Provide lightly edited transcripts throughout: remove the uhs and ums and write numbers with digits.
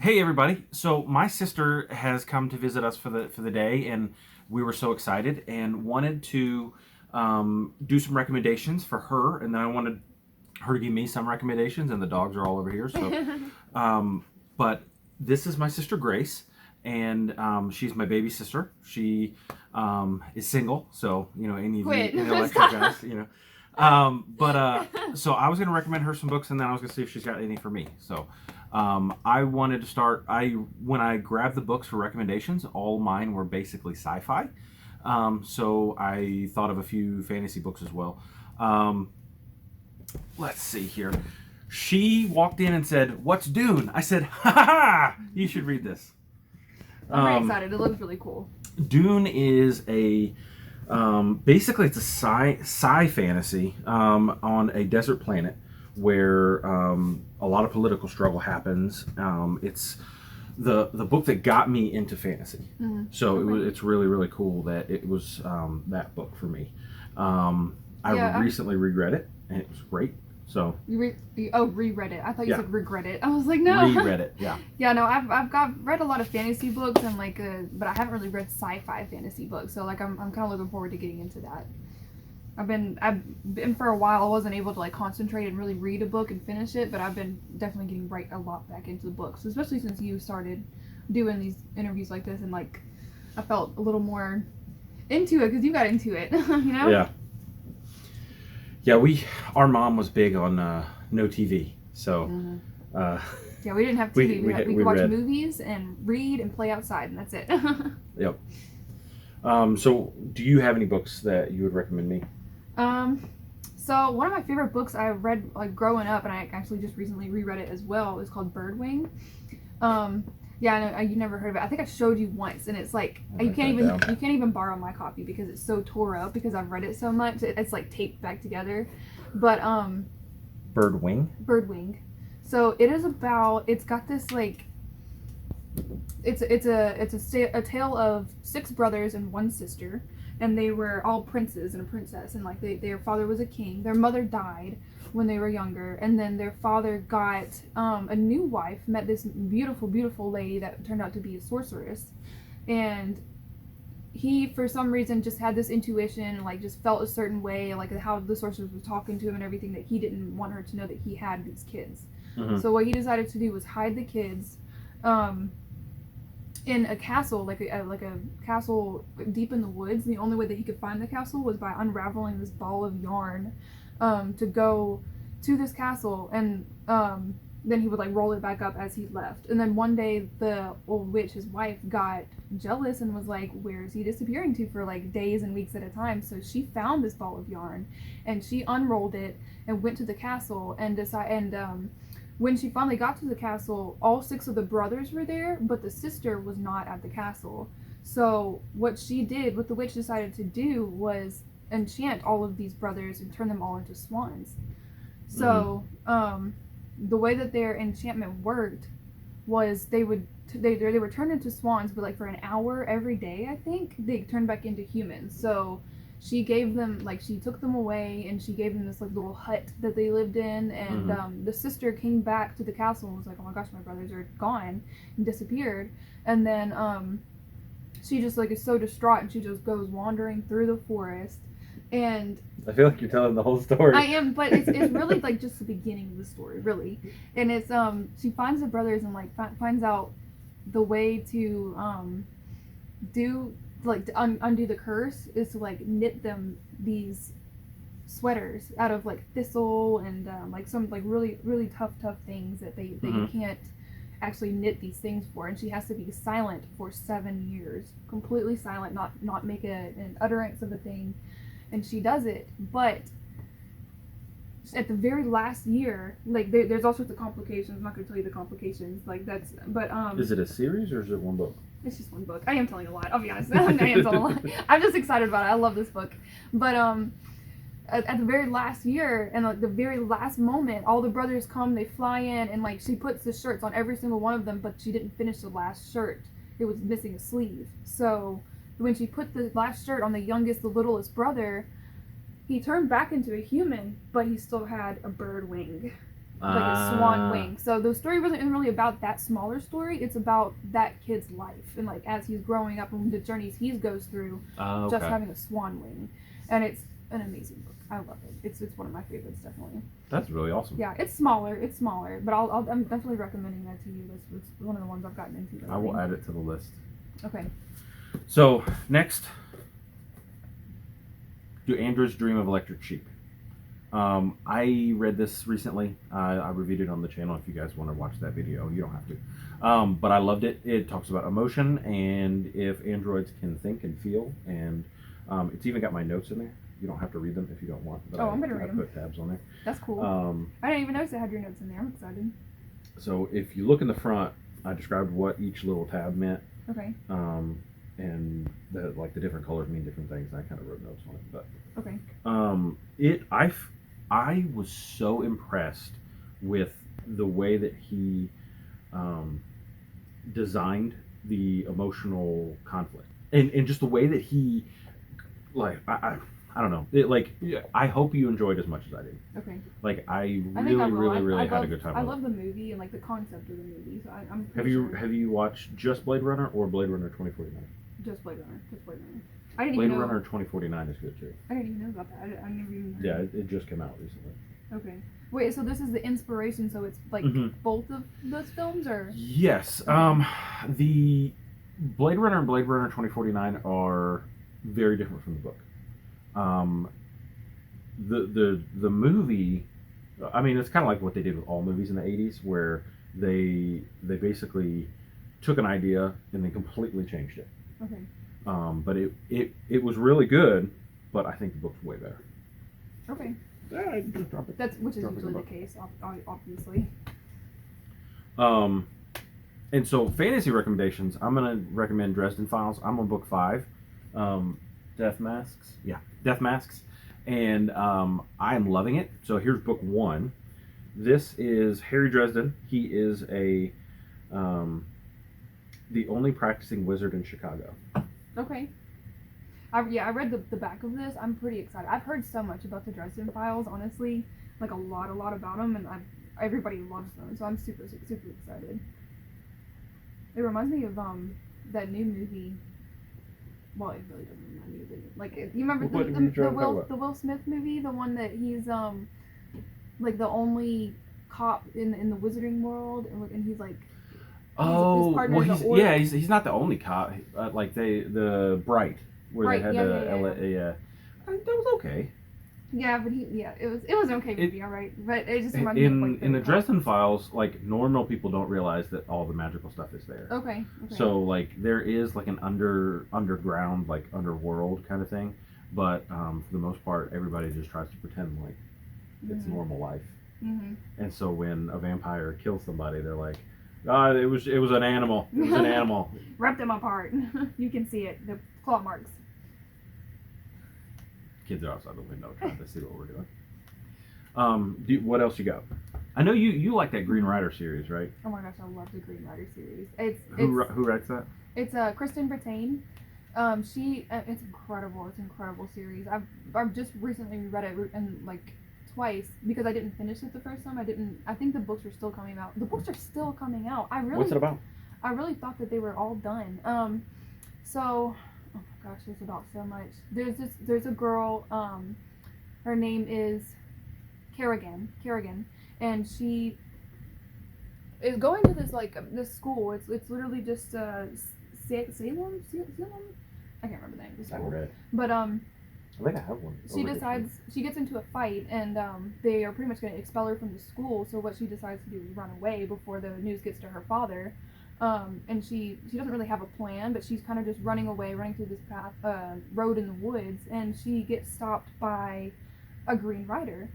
Hey everybody! So my sister has come to visit us for the day, and we were so excited and wanted to do some recommendations for her, and then I wanted her to give me some recommendations. And the dogs are all over here, so but this is my sister Grace, and she's my baby sister. She is single, so any of you Quit. intellectual guys, so I was going to recommend her some books, and then I was going to see if she's got any for me. So I wanted to start. When I grabbed the books for recommendations, all mine were basically sci-fi. So I thought of a few fantasy books as well. Let's see here. She walked in and said, "What's Dune?" I said, "Ha ha ha! You should read this." I'm very excited. It looks really cool. Dune is basically it's a sci fantasy on a desert planet where a lot of political struggle happens. It's the book that got me into fantasy. Mm-hmm. So it's really really cool that it was that book for me. I recently reread it and it was great. So reread it. I thought you said regret it. I was like, no. Reread it. Yeah. Yeah, no. I've read a lot of fantasy books and but I haven't really read sci-fi fantasy books. So like I'm kind of looking forward to getting into that. I've been for a while. I wasn't able to like concentrate and really read a book and finish it, but I've been definitely getting right a lot back into the books, especially since you started doing these interviews like this, and like I felt a little more into it because you got into it, you know? Yeah. Yeah, our mom was big on no TV, so yeah, we didn't have TV. We could watch read movies and read and play outside, and that's it. Yep. So, do you have any books that you would recommend me? So one of my favorite books I read like growing up, and I actually just recently reread it as well, is called Birdwing. Yeah, I know you never heard of it. I think I showed you once, and it's like you can't even borrow my copy because it's so tore up because I've read it so much. It's like taped back together. But Birdwing. So it is about. It's got this like. It's a tale of 6 brothers and 1 sister, and they were all princes and a princess, and like their father was a king. Their mother died when they were younger, and then their father got a new wife, met this beautiful lady that turned out to be a sorceress, and he for some reason just had this intuition, like just felt a certain way, like how the sorceress was talking to him and everything, that he didn't want her to know that he had these kids. Mm-hmm. So what he decided to do was hide the kids in a castle, like a castle deep in the woods. The only way that he could find the castle was by unraveling this ball of yarn to go to this castle, and then he would like roll it back up as he left. And then one day the old witch, his wife, got jealous and was like, where is he disappearing to for like days and weeks at a time? So she found this ball of yarn and she unrolled it and went to the castle and when she finally got to the castle, all 6 of the brothers were there, but the sister was not at the castle. So what the witch decided to do was enchant all of these brothers and turn them all into swans. So the way that their enchantment worked was they were turned into swans, but like for an hour every day, I think, they turned back into humans. So she gave them, like, she took them away and she gave them this like little hut that they lived in, and the sister came back to the castle and was like, oh my gosh, my brothers are gone, and disappeared. And then she just like is so distraught, and she just goes wandering through the forest. And I feel like you're telling the whole story. I am, but it's really like just the beginning of the story, really. And it's she finds the brothers and like finds out the way to undo the curse is to like knit them these sweaters out of like thistle and like some like really tough things that you can't actually knit these things for. And she has to be silent for 7 years, completely silent, not make an utterance of a thing. And she does it, but at the very last year, like there's all sorts of complications. I'm not going to tell you the complications, like that's. But is it a series or is it one book? It's just one book. I am telling a lot. I'll be honest. I am telling a lot. I'm just excited about it. I love this book, but at the very last year and like the very last moment, all the brothers come. They fly in, and like she puts the shirts on every single one of them, but she didn't finish the last shirt. It was missing a sleeve, so. When she put the last shirt on the youngest, the littlest brother, he turned back into a human, but he still had a bird wing. like a swan wing. So the story isn't really about that smaller story. It's about that kid's life and like as he's growing up and the journeys he goes through, Okay. just having a swan wing, and it's an amazing book. I love it. It's one of my favorites, definitely. That's really awesome. Yeah, it's smaller, but I'm definitely recommending that to you. It's one of the ones I've gotten into lately. I will add it to the list. Okay. So next, Do Androids Dream of Electric Sheep? I read this recently. I reviewed it on the channel. If you guys want to watch that video, you don't have to. But I loved it. It talks about emotion and if androids can think and feel, and it's even got my notes in there. You don't have to read them if you don't want. But I'm gonna read I them. put tabs on there. That's cool. I didn't even notice it had your notes in there. I'm excited. So if you look in the front, I described what each little tab meant. Okay. And the different colors mean different things. I kind of wrote notes on it, but okay. I was so impressed with the way that he designed the emotional conflict, and just the way that he I don't know. I hope you enjoyed as much as I did. Okay. Like I think I will. really I had a good time. I love the movie and like the concept of the movie. So I'm. Have you watched just Blade Runner or Blade Runner 2049? Just Blade Runner. Just Blade Runner. I didn't Blade even know. Runner 2049 is good too. I didn't even know about that. I never even. Heard Yeah, it just came out recently. Okay. Wait, so this is the inspiration. So it's like both of those films, or? Yes. The Blade Runner and Blade Runner 2049 are very different from the book. The movie, I mean, it's kind of like what they did with all movies in the 80s, where they basically took an idea and then completely changed it. Okay. But it was really good, but I think the book's way better. Okay. Just drop it. Which is usually the case, obviously. And so fantasy recommendations, I'm gonna recommend Dresden Files. I'm on book 5. Death Masks. Yeah, Death Masks. And I am loving it. So here's book 1. This is Harry Dresden. He is the only practicing wizard in Chicago. Okay. I read the back of this. I'm pretty excited. I've heard so much about the Dresden Files, honestly, like a lot about them, and everybody loves them. So I'm super excited. It reminds me of that new movie. Well, it really doesn't remind me of it. Like, you remember the Will Smith movie, the one that he's like the only cop in the wizarding world, and he's like. He's not the only cop. Like the Bright. Where they had that was okay. Yeah, but it was an okay movie, all right. But it just reminded me of, like, in the Dresden Files, like normal people don't realize that all the magical stuff is there. Okay. So like there is like an underground, like underworld kind of thing, but for the most part, everybody just tries to pretend like it's normal life. Mm-hmm. And so when a vampire kills somebody, they're like, it was an animal. It was an animal. Ripped them apart. You can see it. The claw marks. Kids are outside the window trying to see what we're doing. What else you got? I know you like that Green Rider series, right? Oh my gosh, I love the Green Rider series. Who writes that? It's Kristen Brittain. It's incredible. It's an incredible series. I've just recently read it and like twice because I didn't finish it the first time. I think the books are still coming out. The books are still coming out. What's it about? I really thought that they were all done. So, oh my gosh, there's about so much. There's a girl, her name is Kerrigan, and she is going to this school. It's literally just Salem. I can't remember the name of the school. But I think I have one. She gets into a fight, and they are pretty much going to expel her from the school. So what she decides to do is run away before the news gets to her father. And she doesn't really have a plan, but she's kind of just running through this road in the woods, and she gets stopped by a Green Rider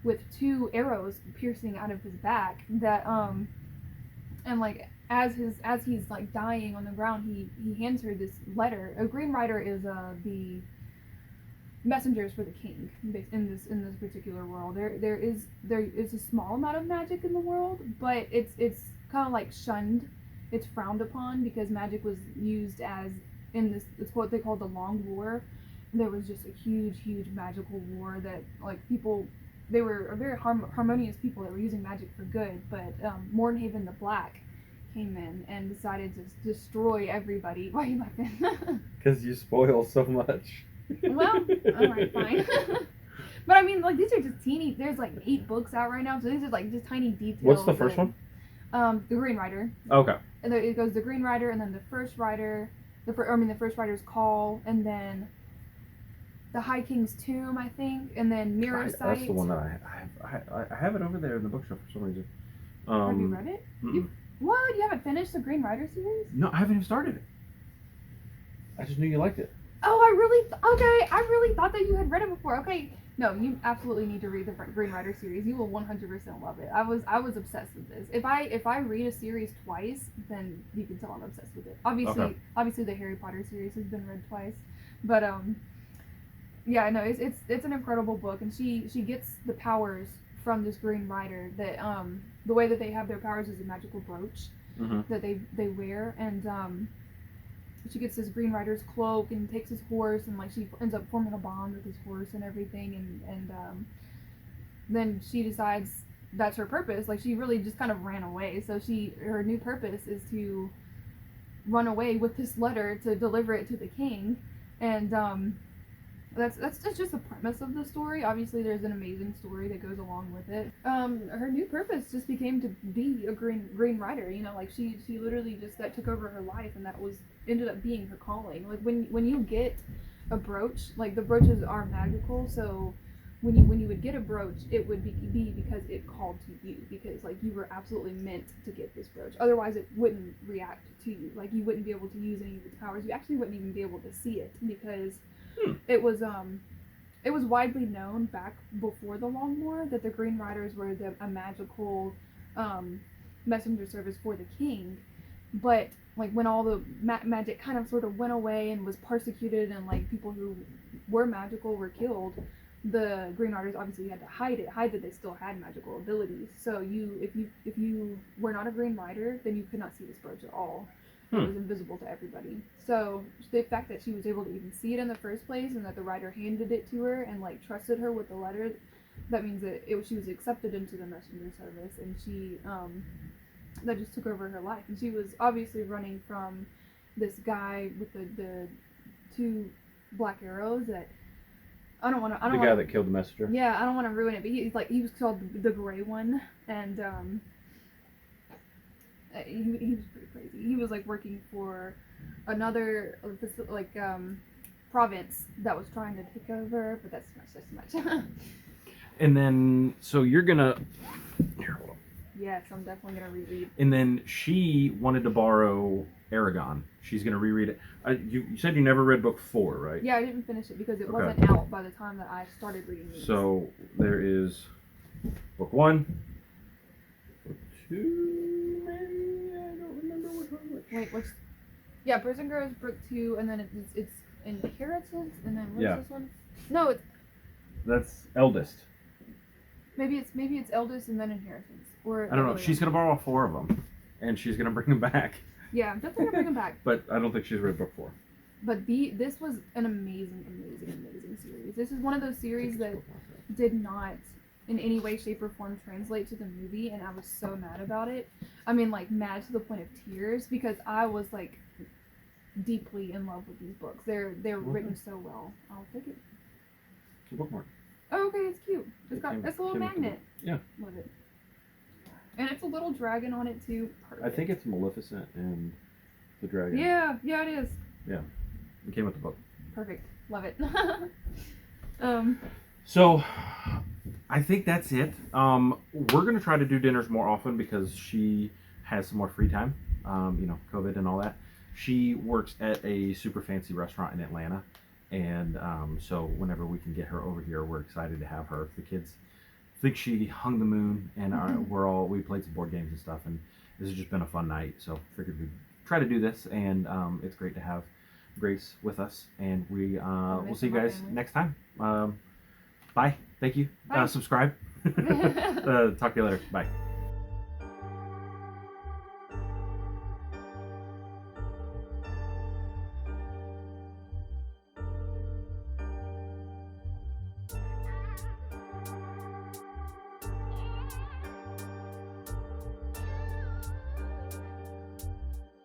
with 2 arrows piercing out of his back. That and like as he's like dying on the ground, he hands her this letter. A Green Rider is the messengers for the king in this particular world. There is a small amount of magic in the world, but it's kind of like shunned. It's frowned upon because magic was used as it's what they call the Long War. There was just a huge magical war that like people they were a very harmonious people that were using magic for good, but Mornhaven the Black came in and decided to destroy everybody. Why are you laughing? Because you spoil so much. Well, alright, fine. But I mean, like, these are just teeny. There's like 8 books out right now, so these are like just tiny details. What's the first one? The Green Rider. Okay. And it goes the Green Rider, and then the First Rider. The First Rider's Call, and then the High King's Tomb, I think, and then Mirror Sight. That's the one that I have it over there in the bookshelf for some reason. Have you read it? What? You haven't finished the Green Rider series? No, I haven't even started it. I just knew you liked it. Oh, I really thought that you had read it before. Okay, no, you absolutely need to read the Green Rider series. You will 100% love it. I was obsessed with this. If I read a series twice, then you can tell I'm obsessed with it. Obviously the Harry Potter series has been read twice, but yeah, no, it's an incredible book, and she gets the powers from this Green Rider. That the way that they have their powers is a magical brooch that they wear, and she gets this Green Rider's cloak and takes his horse, and like she ends up forming a bond with his horse and everything, and then she decides that's her purpose. Like, she really just kind of ran away, so her new purpose is to run away with this letter to deliver it to the king, and that's just the premise of the story. Obviously, there's an amazing story that goes along with it. Her new purpose just became to be a Green Rider. You know, like she literally just that took over her life, and that ended up being her calling. Like when you get a brooch, like the brooches are magical, so when you would get a brooch, it would be because it called to you, because like you were absolutely meant to get this brooch. Otherwise, it wouldn't react to you. Like, you wouldn't be able to use any of its powers. You actually wouldn't even be able to see it, because it was widely known back before the Long War that the Green Riders were a magical messenger service for the king. But like when all the magic kind of sort of went away and was persecuted, and like people who were magical were killed, the Green Riders obviously had to hide that they still had magical abilities. So if you were not a Green Rider, then you could not see this brooch at all. It was invisible to everybody. So the fact that she was able to even see it in the first place, and that the rider handed it to her and like trusted her with the letter, that means that she was accepted into the messenger service, and she that just took over her life. And she was obviously running from this guy with the 2 black arrows that I don't want to. The guy that killed the messenger. Yeah, I don't want to ruin it, but he was called the Gray One, and he was pretty crazy. He was like working for another province that was trying to take over, but that's too much. And then, so you're gonna. Here, hold on. Yes, I'm definitely gonna reread. And then she wanted to borrow Aragon. She's gonna reread it. You said you never read book 4, right? Yeah, I didn't finish it because it wasn't out by the time that I started reading these. So there is book 1, book 2, maybe, I don't remember which one. Wait, what's? Yeah, Prison Girl is book 2, and then it's Inheritance, and then what's this one? No, that's Eldest. Maybe it's Eldest and then Inheritance, or I don't know. She's gonna borrow 4 of them, and she's gonna bring them back. Yeah, I'm definitely gonna bring them back. But I don't think she's read book 4. But this was an amazing series. This is one of those series that did not in any way, shape, or form translate to the movie, and I was so mad about it. I mean, like, mad to the point of tears, because I was like deeply in love with these books. They're written so well. I'll take it. It's a bookmark. Oh, okay, it's cute. It's a little magnet. Yeah. Love it. And it's a little dragon on it too. Perfect. I think it's Maleficent and the dragon. Yeah, it is. Yeah. It came with the book. Perfect. Love it. So, I think that's it. We're going to try to do dinners more often because she has some more free time. COVID and all that. She works at a super fancy restaurant in Atlanta. And so whenever we can get her over here, we're excited to have her. The kids think she hung the moon, and we played some board games and stuff, and this has just been a fun night. So figured we'd try to do this, and it's great to have Grace with us, and we'll see you guys next time. Bye. Thank you. Bye. Subscribe. Talk to you later. Bye.